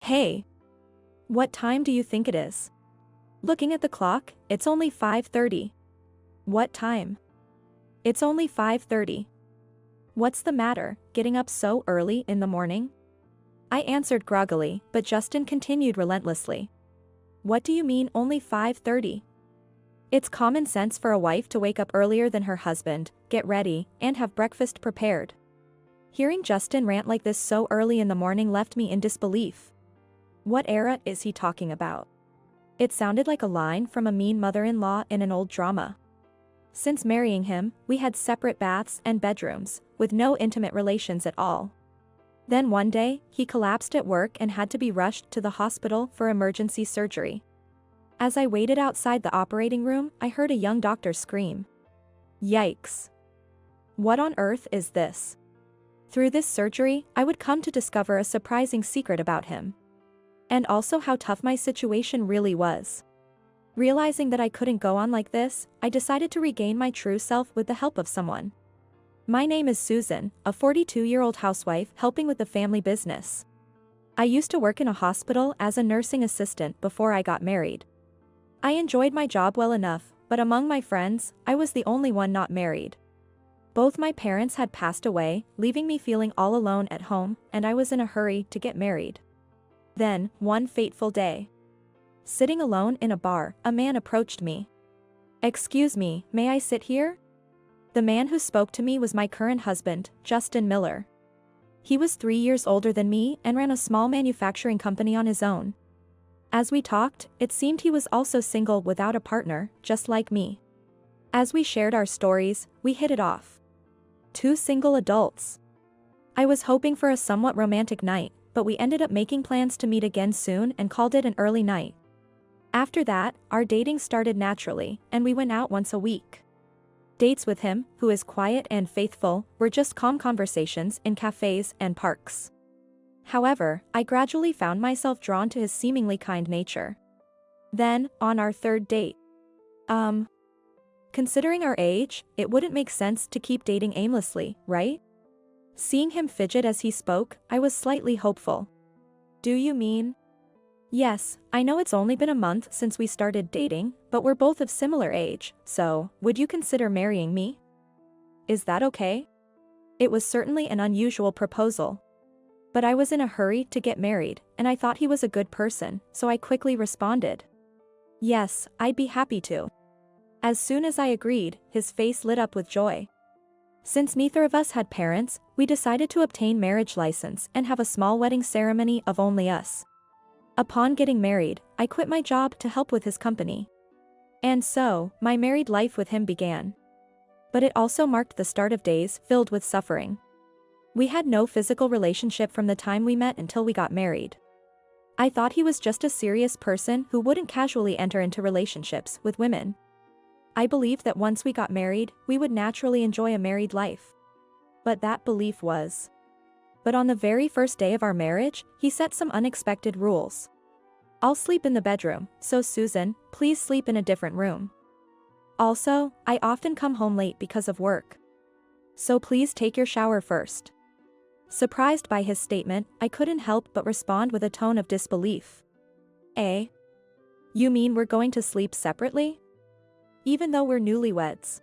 Hey, what time do you think it is? Looking at the clock, it's only 5:30. What time? It's only 5:30. What's the matter, getting up so early in the morning? I answered groggily, but Justin continued relentlessly. What do you mean only 5:30? It's common sense for a wife to wake up earlier than her husband, get ready, and have breakfast prepared. Hearing Justin rant like this so early in the morning left me in disbelief. What era is he talking about? It sounded like a line from a mean mother-in-law in an old drama. Since marrying him, we had separate baths and bedrooms, with no intimate relations at all. Then one day, he collapsed at work and had to be rushed to the hospital for emergency surgery. As I waited outside the operating room, I heard a young doctor scream. Yikes! What on earth is this? Through this surgery, I would come to discover a surprising secret about him. And also how tough my situation really was. Realizing that I couldn't go on like this, I decided to regain my true self with the help of someone. My name is Susan, a 42-year-old housewife helping with the family business. I used to work in a hospital as a nursing assistant before I got married. I enjoyed my job well enough, but among my friends, I was the only one not married. Both my parents had passed away, leaving me feeling all alone at home, and I was in a hurry to get married. Then, one fateful day. Sitting alone in a bar, a man approached me. Excuse me, may I sit here? The man who spoke to me was my current husband, Justin Miller. He was 3 years older than me and ran a small manufacturing company on his own. As we talked, it seemed he was also single without a partner, just like me. As we shared our stories, we hit it off. 2 single adults. I was hoping for a somewhat romantic night, but we ended up making plans to meet again soon and called it an early night. After that, our dating started naturally, and we went out once a week. Dates with him, who is quiet and faithful, were just calm conversations in cafes and parks. However, I gradually found myself drawn to his seemingly kind nature. Then, on our 3rd date. Considering our age, it wouldn't make sense to keep dating aimlessly, right? Seeing him fidget as he spoke, I was slightly hopeful. Do you mean? Yes, I know it's only been a month since we started dating, but we're both of similar age, so, would you consider marrying me? Is that okay? It was certainly an unusual proposal. But I was in a hurry to get married, and I thought he was a good person, so I quickly responded. Yes, I'd be happy to. As soon as I agreed, his face lit up with joy. Since neither of us had parents, we decided to obtain marriage license and have a small wedding ceremony of only us. Upon getting married, I quit my job to help with his company. And so, my married life with him began. But it also marked the start of days filled with suffering. We had no physical relationship from the time we met until we got married. I thought he was just a serious person who wouldn't casually enter into relationships with women. I believed that once we got married, we would naturally enjoy a married life. But that belief was. But on the very first day of our marriage, he set some unexpected rules. I'll sleep in the bedroom, so Susan, please sleep in a different room. Also, I often come home late because of work. So please take your shower first. Surprised by his statement, I couldn't help but respond with a tone of disbelief. Eh? You mean we're going to sleep separately? Even though we're newlyweds.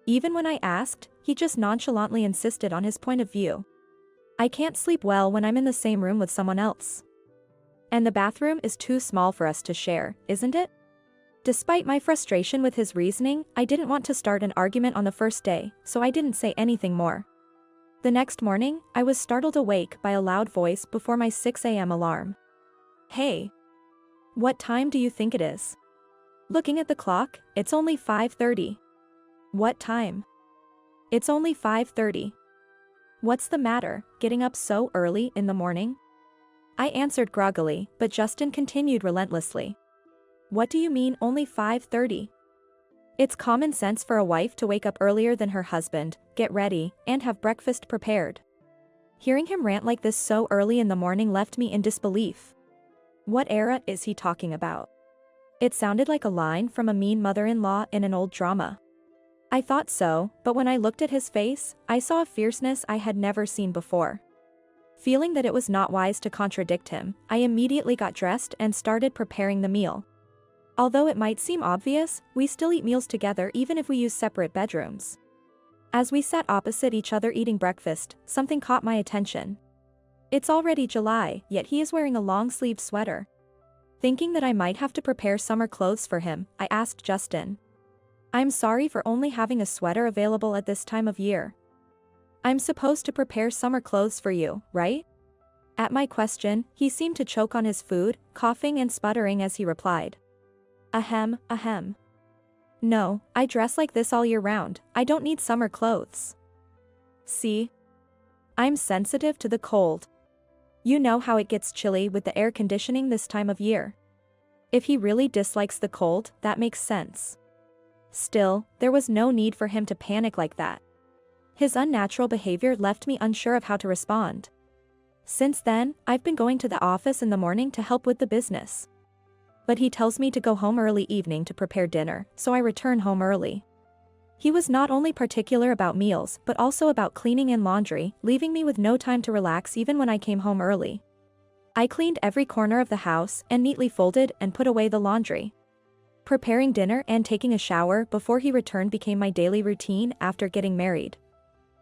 Even when I asked, he just nonchalantly insisted on his point of view. I can't sleep well when I'm in the same room with someone else. And the bathroom is too small for us to share, isn't it? Despite my frustration with his reasoning, I didn't want to start an argument on the first day, so I didn't say anything more. The next morning, I was startled awake by a loud voice before my 6 a.m. alarm. Hey! What time do you think it is? Looking at the clock, it's only 5:30. What time? It's only 5:30. What's the matter, getting up so early in the morning? I answered groggily, but Justin continued relentlessly. What do you mean only 5:30? It's common sense for a wife to wake up earlier than her husband, get ready, and have breakfast prepared. Hearing him rant like this so early in the morning left me in disbelief. What era is he talking about? It sounded like a line from a mean mother-in-law in an old drama. I thought so, but when I looked at his face, I saw a fierceness I had never seen before. Feeling that it was not wise to contradict him, I immediately got dressed and started preparing the meal. Although it might seem obvious, we still eat meals together even if we use separate bedrooms. As we sat opposite each other eating breakfast, something caught my attention. It's already July, yet he is wearing a long-sleeved sweater. Thinking that I might have to prepare summer clothes for him, I asked Justin. I'm sorry for only having a sweater available at this time of year. I'm supposed to prepare summer clothes for you, right? At my question, he seemed to choke on his food, coughing and sputtering as he replied. Ahem, ahem. No, I dress like this all year round, I don't need summer clothes. See? I'm sensitive to the cold. You know how it gets chilly with the air conditioning this time of year. If he really dislikes the cold, that makes sense. Still, there was no need for him to panic like that. His unnatural behavior left me unsure of how to respond. Since then, I've been going to the office in the morning to help with the business. But he tells me to go home early evening to prepare dinner, so I return home early. He was not only particular about meals but also about cleaning and laundry, leaving me with no time to relax even when I came home early. I cleaned every corner of the house and neatly folded and put away the laundry. Preparing dinner and taking a shower before he returned became my daily routine after getting married.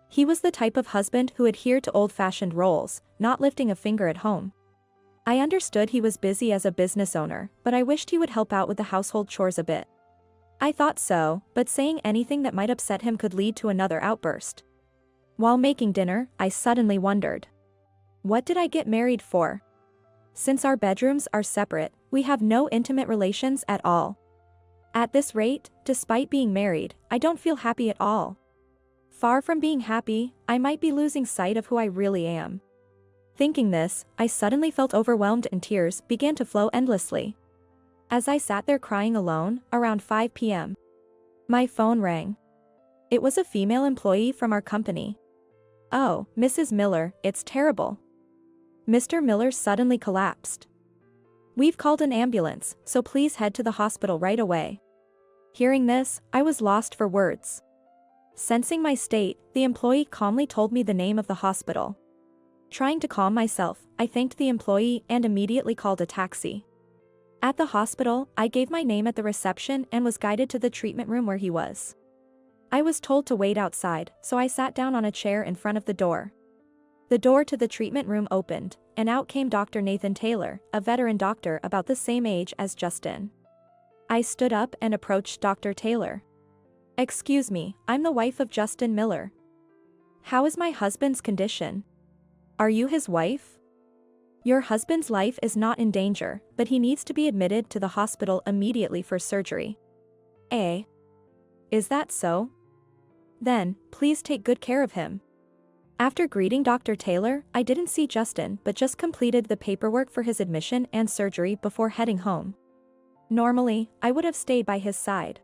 He was the type of husband who adhered to old-fashioned roles, not lifting a finger at home. I understood he was busy as a business owner, but I wished he would help out with the household chores a bit. I thought so, but saying anything that might upset him could lead to another outburst. While making dinner, I suddenly wondered. What did I get married for? Since our bedrooms are separate, we have no intimate relations at all. At this rate, despite being married, I don't feel happy at all. Far from being happy, I might be losing sight of who I really am. Thinking this, I suddenly felt overwhelmed and tears began to flow endlessly. As I sat there crying alone, around 5 p.m. my phone rang. It was a female employee from our company. Oh, Mrs. Miller, it's terrible. Mr. Miller suddenly collapsed. We've called an ambulance, so please head to the hospital right away. Hearing this, I was lost for words. Sensing my state, the employee calmly told me the name of the hospital. Trying to calm myself, I thanked the employee and immediately called a taxi. At the hospital, I gave my name at the reception and was guided to the treatment room where he was. I was told to wait outside, so I sat down on a chair in front of the door. The door to the treatment room opened, and out came Dr. Nathan Taylor, a veteran doctor about the same age as Justin. I stood up and approached Dr. Taylor. Excuse me, I'm the wife of Justin Miller. How is my husband's condition? Are you his wife? Your husband's life is not in danger, but he needs to be admitted to the hospital immediately for surgery. Eh? Is that so? Then, please take good care of him. After greeting Dr. Taylor, I didn't see Justin but just completed the paperwork for his admission and surgery before heading home. Normally, I would have stayed by his side.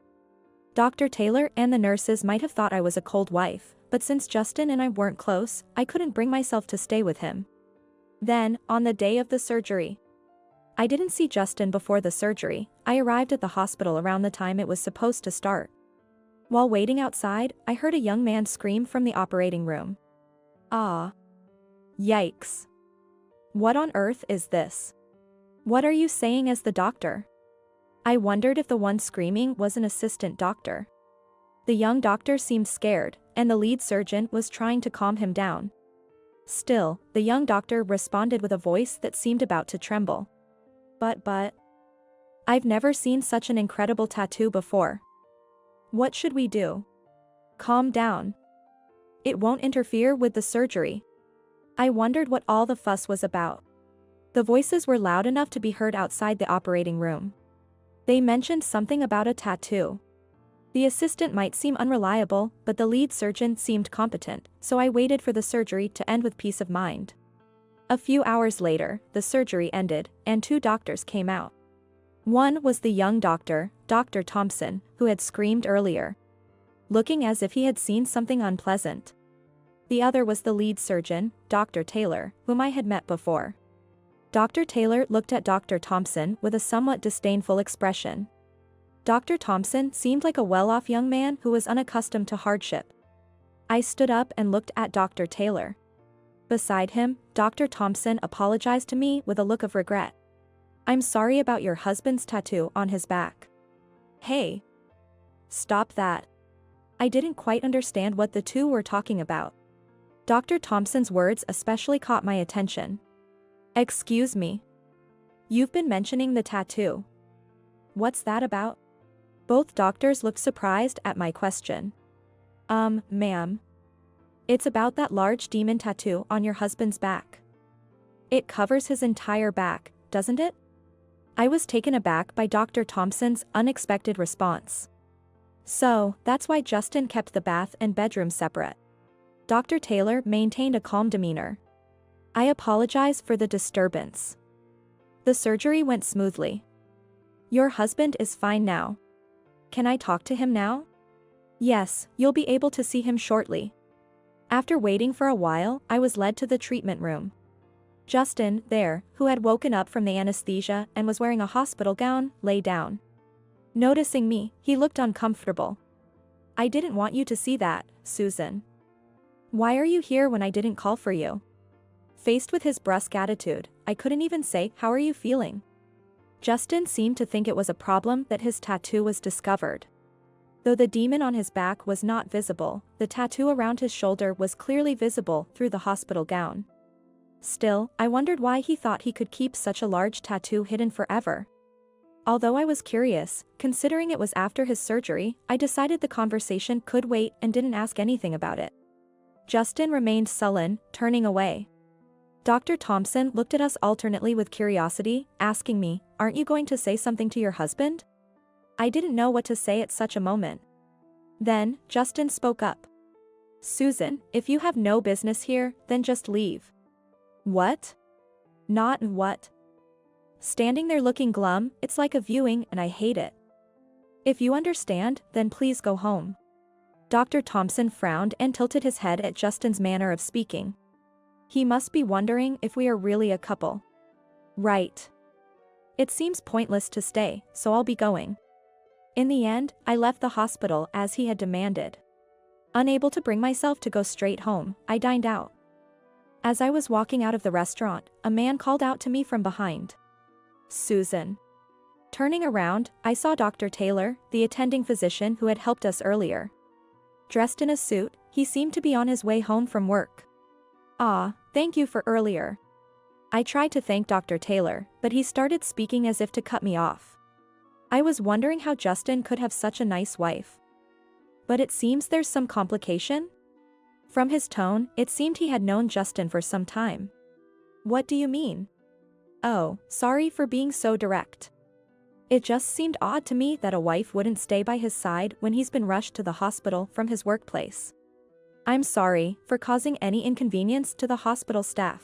Dr. Taylor and the nurses might have thought I was a cold wife, but since Justin and I weren't close, I couldn't bring myself to stay with him. Then, on the day of the surgery, I didn't see Justin before the surgery. I arrived at the hospital around the time it was supposed to start. While waiting outside, I heard a young man scream from the operating room. Ah. Yikes. What on earth is this? What are you saying as the doctor? I wondered if the one screaming was an assistant doctor. The young doctor seemed scared, and the lead surgeon was trying to calm him down. Still, the young doctor responded with a voice that seemed about to tremble. But, I've never seen such an incredible tattoo before. What should we do? Calm down. It won't interfere with the surgery. I wondered what all the fuss was about. The voices were loud enough to be heard outside the operating room. They mentioned something about a tattoo. The assistant might seem unreliable, but the lead surgeon seemed competent, so I waited for the surgery to end with peace of mind. A few hours later, the surgery ended, and 2 doctors came out. One was the young doctor, Dr. Thompson, who had screamed earlier, looking as if he had seen something unpleasant. The other was the lead surgeon, Dr. Taylor, whom I had met before. Dr. Taylor looked at Dr. Thompson with a somewhat disdainful expression. Dr. Thompson seemed like a well-off young man who was unaccustomed to hardship. I stood up and looked at Dr. Taylor. Beside him, Dr. Thompson apologized to me with a look of regret. I'm sorry about your husband's tattoo on his back. Hey. Stop that. I didn't quite understand what the two were talking about. Dr. Thompson's words especially caught my attention. Excuse me. You've been mentioning the tattoo. What's that about? Both doctors looked surprised at my question. Ma'am. It's about that large demon tattoo on your husband's back. It covers his entire back, doesn't it? I was taken aback by Dr. Thompson's unexpected response. So, that's why Justin kept the bath and bedroom separate. Dr. Taylor maintained a calm demeanor. I apologize for the disturbance. The surgery went smoothly. Your husband is fine now. Can I talk to him now? Yes, you'll be able to see him shortly. After waiting for a while, I was led to the treatment room. Justin, there, who had woken up from the anesthesia and was wearing a hospital gown, lay down. Noticing me, he looked uncomfortable. I didn't want you to see that, Susan. Why are you here when I didn't call for you? Faced with his brusque attitude, I couldn't even say, how are you feeling? Justin seemed to think it was a problem that his tattoo was discovered. Though the demon on his back was not visible, the tattoo around his shoulder was clearly visible through the hospital gown. Still, I wondered why he thought he could keep such a large tattoo hidden forever. Although I was curious, considering it was after his surgery, I decided the conversation could wait and didn't ask anything about it. Justin remained sullen, turning away. Dr. Thompson looked at us alternately with curiosity, asking me, aren't you going to say something to your husband? I didn't know what to say at such a moment. Then, Justin spoke up. Susan, if you have no business here, then just leave. What? Not what? Standing there looking glum, it's like a viewing and I hate it. If you understand, then please go home. Dr. Thompson frowned and tilted his head at Justin's manner of speaking. He must be wondering if we are really a couple. Right. It seems pointless to stay, so I'll be going. In the end, I left the hospital as he had demanded. Unable to bring myself to go straight home, I dined out. As I was walking out of the restaurant, a man called out to me from behind. Susan. Turning around, I saw Dr. Taylor, the attending physician who had helped us earlier. Dressed in a suit, he seemed to be on his way home from work. Ah, thank you for earlier. I tried to thank Dr. Taylor, but he started speaking as if to cut me off. I was wondering how Justin could have such a nice wife. But it seems there's some complication? From his tone, it seemed he had known Justin for some time. What do you mean? Oh, sorry for being so direct. It just seemed odd to me that a wife wouldn't stay by his side when he's been rushed to the hospital from his workplace. I'm sorry for causing any inconvenience to the hospital staff.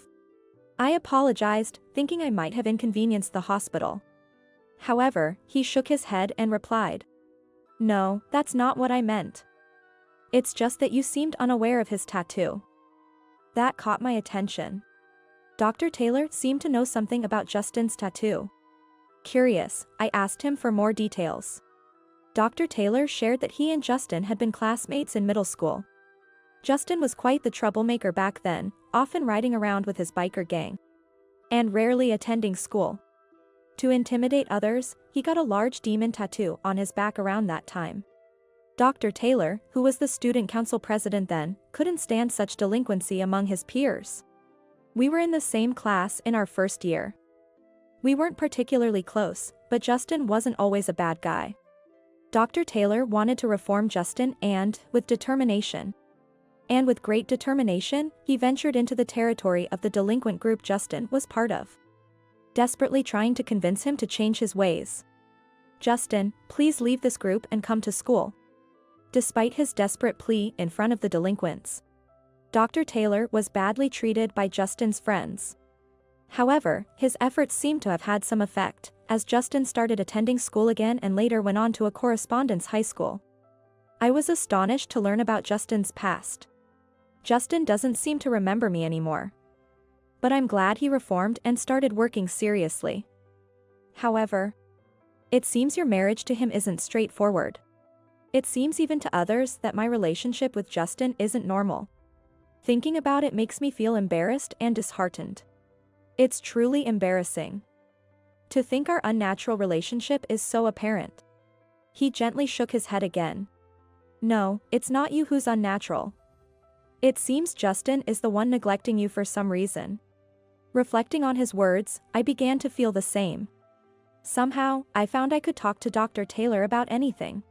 I apologized, thinking I might have inconvenienced the hospital. However, he shook his head and replied. No, that's not what I meant. It's just that you seemed unaware of his tattoo. That caught my attention. Dr. Taylor seemed to know something about Justin's tattoo. Curious, I asked him for more details. Dr. Taylor shared that he and Justin had been classmates in middle school. Justin was quite the troublemaker back then, often riding around with his biker gang. And rarely attending school. To intimidate others, he got a large demon tattoo on his back around that time. Dr. Taylor, who was the student council president then, couldn't stand such delinquency among his peers. We were in the same class in our first year. We weren't particularly close, but Justin wasn't always a bad guy. Dr. Taylor wanted to reform Justin and, with great determination, he ventured into the territory of the delinquent group Justin was part of. Desperately trying to convince him to change his ways. Justin, please leave this group and come to school. Despite his desperate plea in front of the delinquents, Dr. Taylor was badly treated by Justin's friends. However, his efforts seemed to have had some effect, as Justin started attending school again and later went on to a correspondence high school. I was astonished to learn about Justin's past. Justin doesn't seem to remember me anymore. But I'm glad he reformed and started working seriously. However, it seems your marriage to him isn't straightforward. It seems even to others that my relationship with Justin isn't normal. Thinking about it makes me feel embarrassed and disheartened. It's truly embarrassing. To think our unnatural relationship is so apparent. He gently shook his head again. No, it's not you who's unnatural. It seems Justin is the one neglecting you for some reason. Reflecting on his words, I began to feel the same. Somehow, I found I could talk to Dr. Taylor about anything.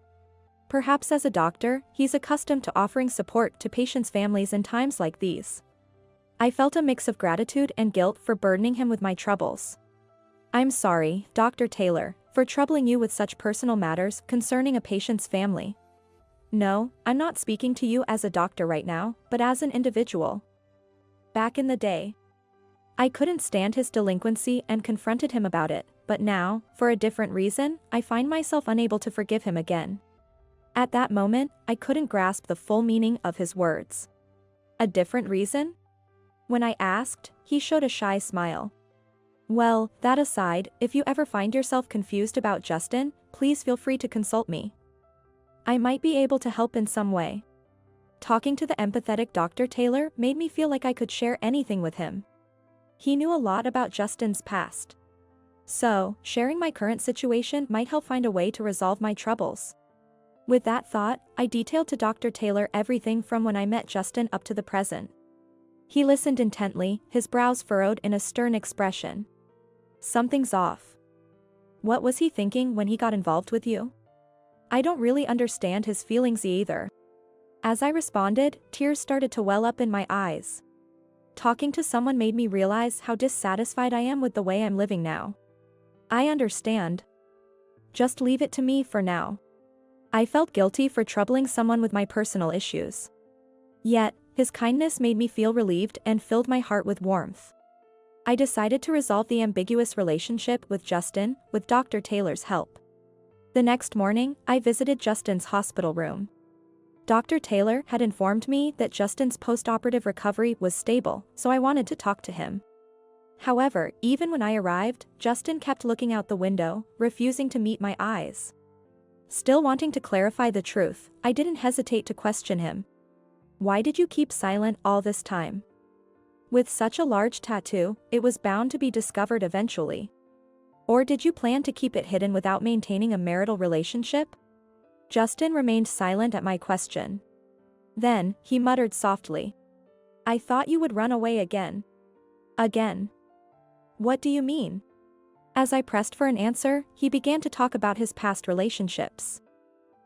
Perhaps as a doctor, he's accustomed to offering support to patients' families in times like these. I felt a mix of gratitude and guilt for burdening him with my troubles. I'm sorry, Dr. Taylor, for troubling you with such personal matters concerning a patient's family. No, I'm not speaking to you as a doctor right now, but as an individual. Back in the day, I couldn't stand his delinquency and confronted him about it, but now, for a different reason, I find myself unable to forgive him again. At that moment, I couldn't grasp the full meaning of his words. A different reason? When I asked, he showed a shy smile. Well, that aside, if you ever find yourself confused about Justin, please feel free to consult me. I might be able to help in some way. Talking to the empathetic Dr. Taylor made me feel like I could share anything with him. He knew a lot about Justin's past. So, sharing my current situation might help find a way to resolve my troubles. With that thought, I detailed to Dr. Taylor everything from when I met Justin up to the present. He listened intently, his brows furrowed in a stern expression. Something's off. What was he thinking when he got involved with you? I don't really understand his feelings either. As I responded, tears started to well up in my eyes. Talking to someone made me realize how dissatisfied I am with the way I'm living now. I understand. Just leave it to me for now. I felt guilty for troubling someone with my personal issues. Yet, his kindness made me feel relieved and filled my heart with warmth. I decided to resolve the ambiguous relationship with Justin, with Dr. Taylor's help. The next morning, I visited Justin's hospital room. Dr. Taylor had informed me that Justin's post-operative recovery was stable, so I wanted to talk to him. However, even when I arrived, Justin kept looking out the window, refusing to meet my eyes. Still wanting to clarify the truth, I didn't hesitate to question him. Why did you keep silent all this time? With such a large tattoo, it was bound to be discovered eventually. Or did you plan to keep it hidden without maintaining a marital relationship? Justin remained silent at my question. Then, he muttered softly. I thought you would run away again. Again. What do you mean? As I pressed for an answer, he began to talk about his past relationships.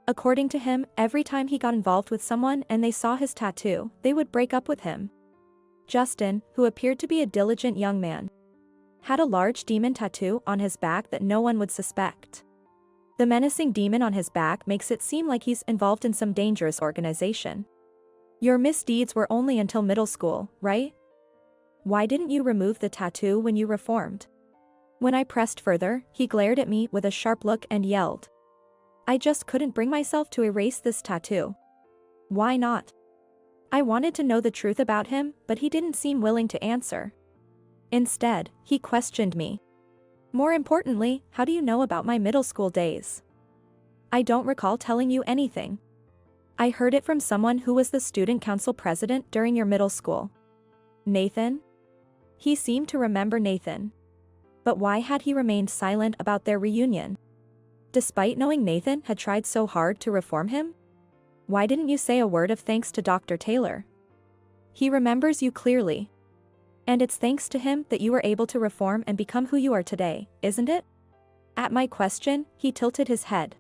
According to him, every time he got involved with someone and they saw his tattoo, they would break up with him. Justin, who appeared to be a diligent young man, had a large demon tattoo on his back that no one would suspect. The menacing demon on his back makes it seem like he's involved in some dangerous organization. Your misdeeds were only until middle school, right? Why didn't you remove the tattoo when you reformed? When I pressed further, he glared at me with a sharp look and yelled. I just couldn't bring myself to erase this tattoo. Why not? I wanted to know the truth about him, but he didn't seem willing to answer. Instead, he questioned me. More importantly, how do you know about my middle school days? I don't recall telling you anything. I heard it from someone who was the student council president during your middle school. Nathan? He seemed to remember Nathan. But why had he remained silent about their reunion? Despite knowing Nathan had tried so hard to reform him? Why didn't you say a word of thanks to Dr. Taylor? He remembers you clearly. And it's thanks to him that you were able to reform and become who you are today, isn't it? At my question, he tilted his head.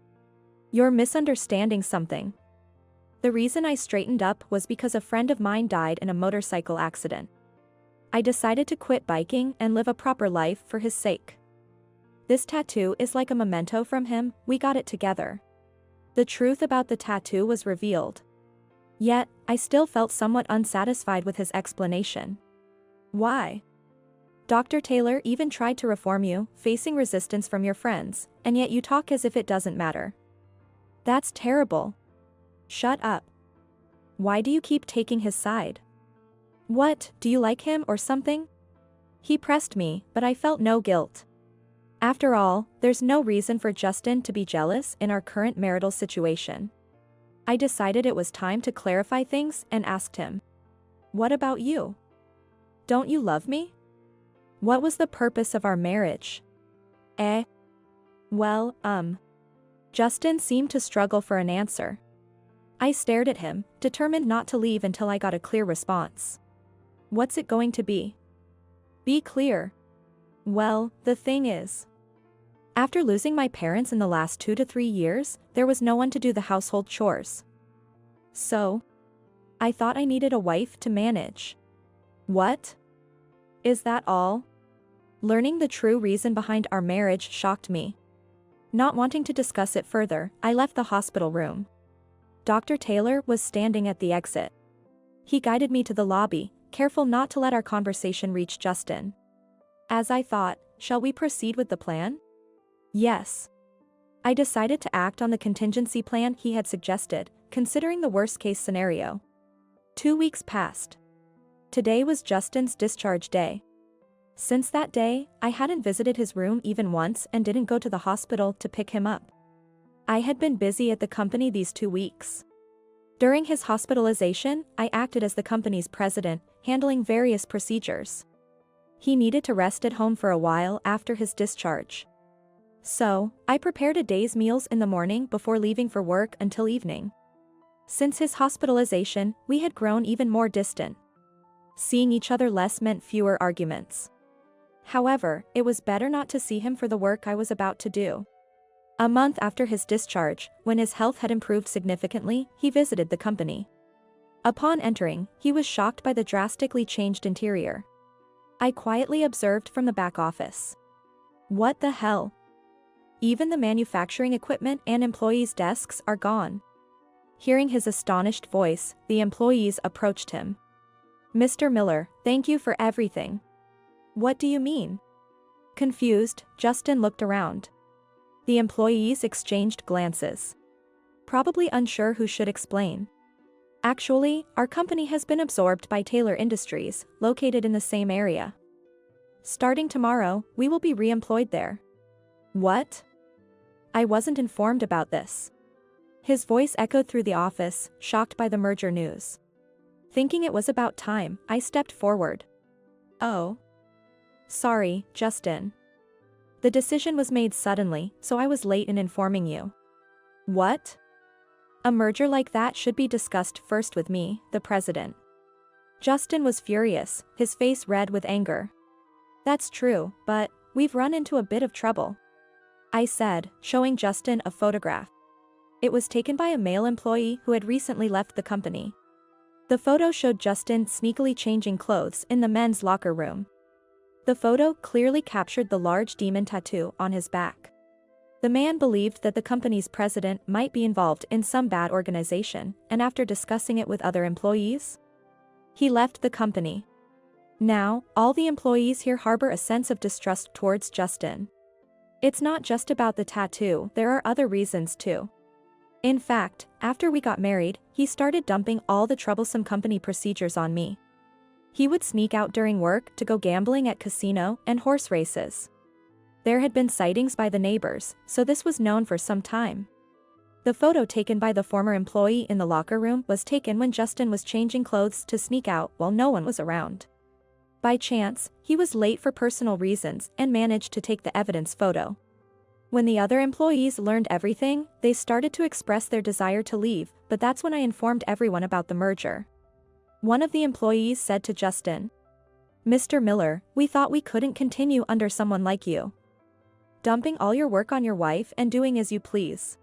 You're misunderstanding something. The reason I straightened up was because a friend of mine died in a motorcycle accident. I decided to quit biking and live a proper life for his sake. This tattoo is like a memento from him, we got it together. The truth about the tattoo was revealed. Yet, I still felt somewhat unsatisfied with his explanation. Why? Dr. Taylor even tried to reform you, facing resistance from your friends, and yet you talk as if it doesn't matter. That's terrible. Shut up. Why do you keep taking his side? What, do you like him or something? He pressed me, but I felt no guilt. After all, there's no reason for Justin to be jealous in our current marital situation. I decided it was time to clarify things and asked him. What about you? Don't you love me? What was the purpose of our marriage? Eh? Well, Justin seemed to struggle for an answer. I stared at him, determined not to leave until I got a clear response. What's it going to be? Be clear. Well, the thing is, after losing my parents in the last 2 to 3 years, there was no one to do the household chores. So, I thought I needed a wife to manage. What? Is that all? Learning the true reason behind our marriage shocked me. Not wanting to discuss it further, I left the hospital room. Dr. Taylor was standing at the exit. He guided me to the lobby, careful not to let our conversation reach Justin. As I thought, shall we proceed with the plan? Yes. I decided to act on the contingency plan he had suggested, considering the worst-case scenario. 2 weeks passed. Today was Justin's discharge day. Since that day, I hadn't visited his room even once and didn't go to the hospital to pick him up. I had been busy at the company these 2 weeks. During his hospitalization, I acted as the company's president, handling various procedures. He needed to rest at home for a while after his discharge. So, I prepared a day's meals in the morning before leaving for work until evening. Since his hospitalization, we had grown even more distant. Seeing each other less meant fewer arguments. However, it was better not to see him for the work I was about to do. A month after his discharge, when his health had improved significantly, he visited the company. Upon entering, he was shocked by the drastically changed interior. I quietly observed from the back office. What the hell? Even the manufacturing equipment and employees' desks are gone. Hearing his astonished voice, the employees approached him. Mr. Miller, thank you for everything. What do you mean? Confused, Justin looked around. The employees exchanged glances. Probably unsure who should explain. Actually, our company has been absorbed by Taylor Industries, located in the same area. Starting tomorrow, we will be re-employed there. What? I wasn't informed about this. His voice echoed through the office, shocked by the merger news. Thinking it was about time, I stepped forward. Oh. Sorry, Justin. The decision was made suddenly, so I was late in informing you. What? A merger like that should be discussed first with me, the president. Justin was furious, his face red with anger. That's true, but we've run into a bit of trouble, I said, showing Justin a photograph. It was taken by a male employee who had recently left the company. The photo showed Justin sneakily changing clothes in the men's locker room. The photo clearly captured the large demon tattoo on his back. The man believed that the company's president might be involved in some bad organization, and after discussing it with other employees, he left the company. Now, all the employees here harbor a sense of distrust towards Justin. It's not just about the tattoo, there are other reasons too. In fact, after we got married, he started dumping all the troublesome company procedures on me. He would sneak out during work to go gambling at casino and horse races. There had been sightings by the neighbors, so this was known for some time. The photo taken by the former employee in the locker room was taken when Justin was changing clothes to sneak out while no one was around. By chance, he was late for personal reasons and managed to take the evidence photo. When the other employees learned everything, they started to express their desire to leave, but that's when I informed everyone about the merger. One of the employees said to Justin, Mr. Miller, we thought we couldn't continue under someone like you. Dumping all your work on your wife and doing as you please.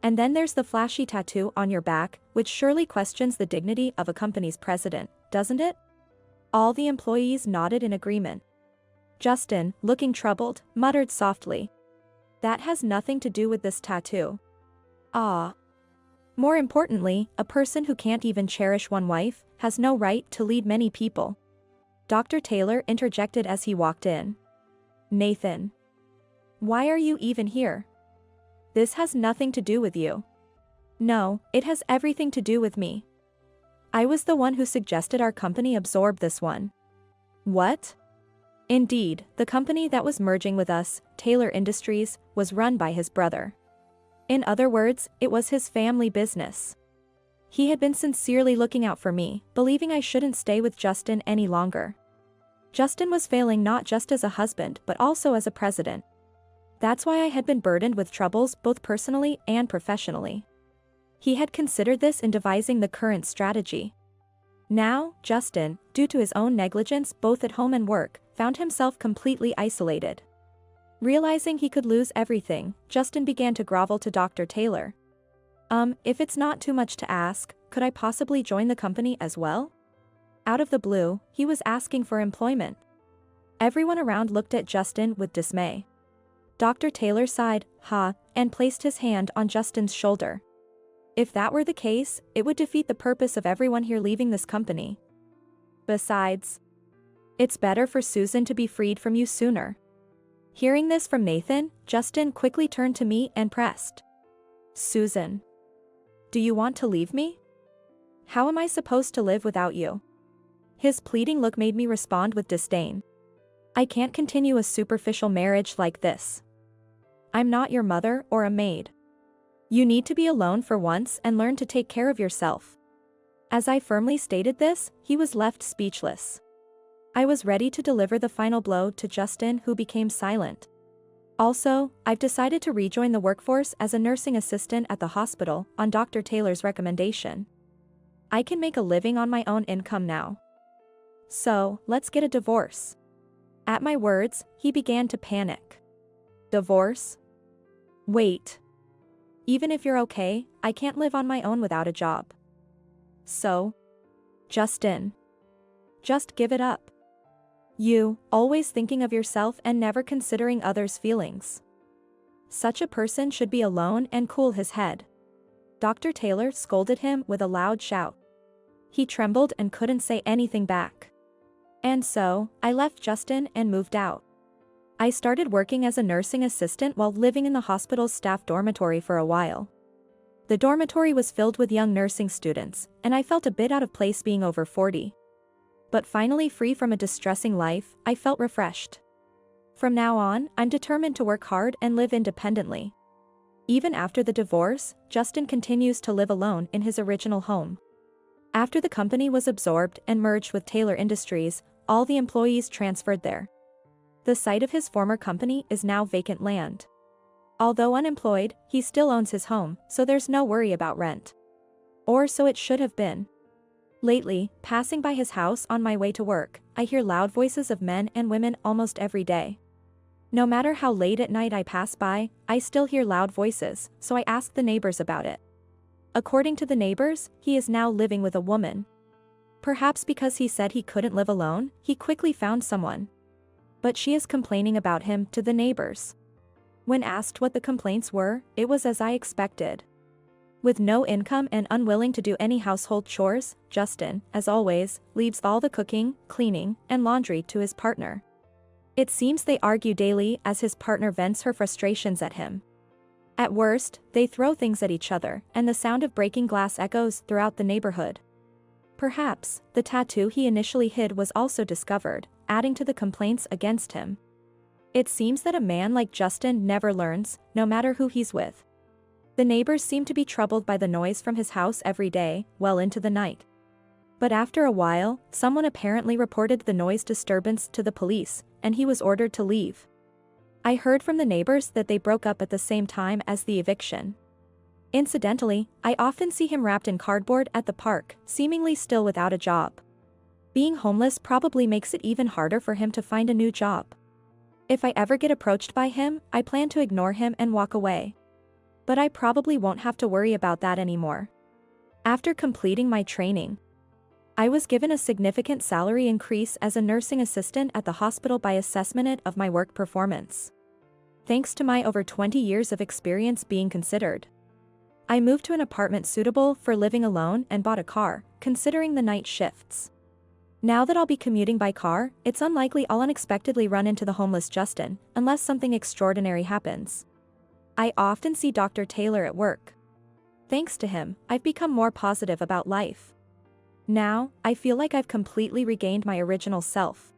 And then there's the flashy tattoo on your back, which surely questions the dignity of a company's president, doesn't it? All the employees nodded in agreement. Justin, looking troubled, muttered softly. That has nothing to do with this tattoo. Ah. More importantly, a person who can't even cherish one wife has no right to lead many people. Dr. Taylor interjected as he walked in. Nathan. Why are you even here? This has nothing to do with you. No, it has everything to do with me. I was the one who suggested our company absorb this one. What? Indeed, the company that was merging with us, Taylor Industries, was run by his brother. In other words, it was his family business. He had been sincerely looking out for me, believing I shouldn't stay with Justin any longer. Justin was failing not just as a husband but also as a president. That's why I had been burdened with troubles both personally and professionally. He had considered this in devising the current strategy. Now, Justin, due to his own negligence both at home and work, found himself completely isolated. Realizing he could lose everything, Justin began to grovel to Dr. Taylor. If it's not too much to ask, could I possibly join the company as well? Out of the blue, he was asking for employment. Everyone around looked at Justin with dismay. Dr. Taylor sighed, and placed his hand on Justin's shoulder. If that were the case, it would defeat the purpose of everyone here leaving this company. Besides, it's better for Susan to be freed from you sooner. Hearing this from Nathan, Justin quickly turned to me and pressed. Susan. Do you want to leave me? How am I supposed to live without you? His pleading look made me respond with disdain. I can't continue a superficial marriage like this. I'm not your mother or a maid. You need to be alone for once and learn to take care of yourself. As I firmly stated this, he was left speechless. I was ready to deliver the final blow to Justin, who became silent. Also, I've decided to rejoin the workforce as a nursing assistant at the hospital on Dr. Taylor's recommendation. I can make a living on my own income now. So, let's get a divorce. At my words, he began to panic. Divorce? Wait. Even if you're okay, I can't live on my own without a job. So? Justin. Just give it up. You, always thinking of yourself and never considering others' feelings. Such a person should be alone and cool his head. Dr. Taylor scolded him with a loud shout. He trembled and couldn't say anything back. And so, I left Justin and moved out. I started working as a nursing assistant while living in the hospital's staff dormitory for a while. The dormitory was filled with young nursing students, and I felt a bit out of place being over 40. But finally free from a distressing life, I felt refreshed. From now on, I'm determined to work hard and live independently. Even after the divorce, Justin continues to live alone in his original home. After the company was absorbed and merged with Taylor Industries, all the employees transferred there. The site of his former company is now vacant land. Although unemployed, he still owns his home, so there's no worry about rent. Or so it should have been. Lately, passing by his house on my way to work, I hear loud voices of men and women almost every day. No matter how late at night I pass by, I still hear loud voices, so I ask the neighbors about it. According to the neighbors, he is now living with a woman. Perhaps because he said he couldn't live alone, he quickly found someone. But she is complaining about him to the neighbors. When asked what the complaints were, it was as I expected. With no income and unwilling to do any household chores, Justin, as always, leaves all the cooking, cleaning, and laundry to his partner. It seems they argue daily as his partner vents her frustrations at him. At worst, they throw things at each other, and the sound of breaking glass echoes throughout the neighborhood. Perhaps, the tattoo he initially hid was also discovered, adding to the complaints against him. It seems that a man like Justin never learns, no matter who he's with. The neighbors seem to be troubled by the noise from his house every day, well into the night. But after a while, someone apparently reported the noise disturbance to the police, and he was ordered to leave. I heard from the neighbors that they broke up at the same time as the eviction. Incidentally, I often see him wrapped in cardboard at the park, seemingly still without a job. Being homeless probably makes it even harder for him to find a new job. If I ever get approached by him, I plan to ignore him and walk away. But I probably won't have to worry about that anymore. After completing my training, I was given a significant salary increase as a nursing assistant at the hospital by assessment of my work performance. Thanks to my over 20 years of experience being considered, I moved to an apartment suitable for living alone and bought a car, considering the night shifts. Now that I'll be commuting by car, it's unlikely I'll unexpectedly run into the homeless Justin, unless something extraordinary happens. I often see Dr. Taylor at work. Thanks to him, I've become more positive about life. Now, I feel like I've completely regained my original self.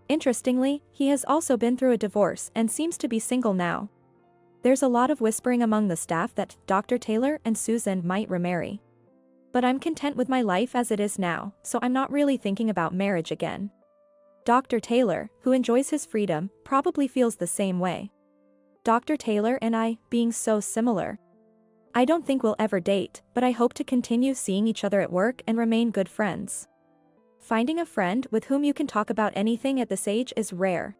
Interestingly, he has also been through a divorce and seems to be single now. There's a lot of whispering among the staff that Dr. Taylor and Susan might remarry. But I'm content with my life as it is now, so I'm not really thinking about marriage again. Dr. Taylor, who enjoys his freedom, probably feels the same way. Dr. Taylor and I, being so similar. I don't think we'll ever date, but I hope to continue seeing each other at work and remain good friends. Finding a friend with whom you can talk about anything at this age is rare.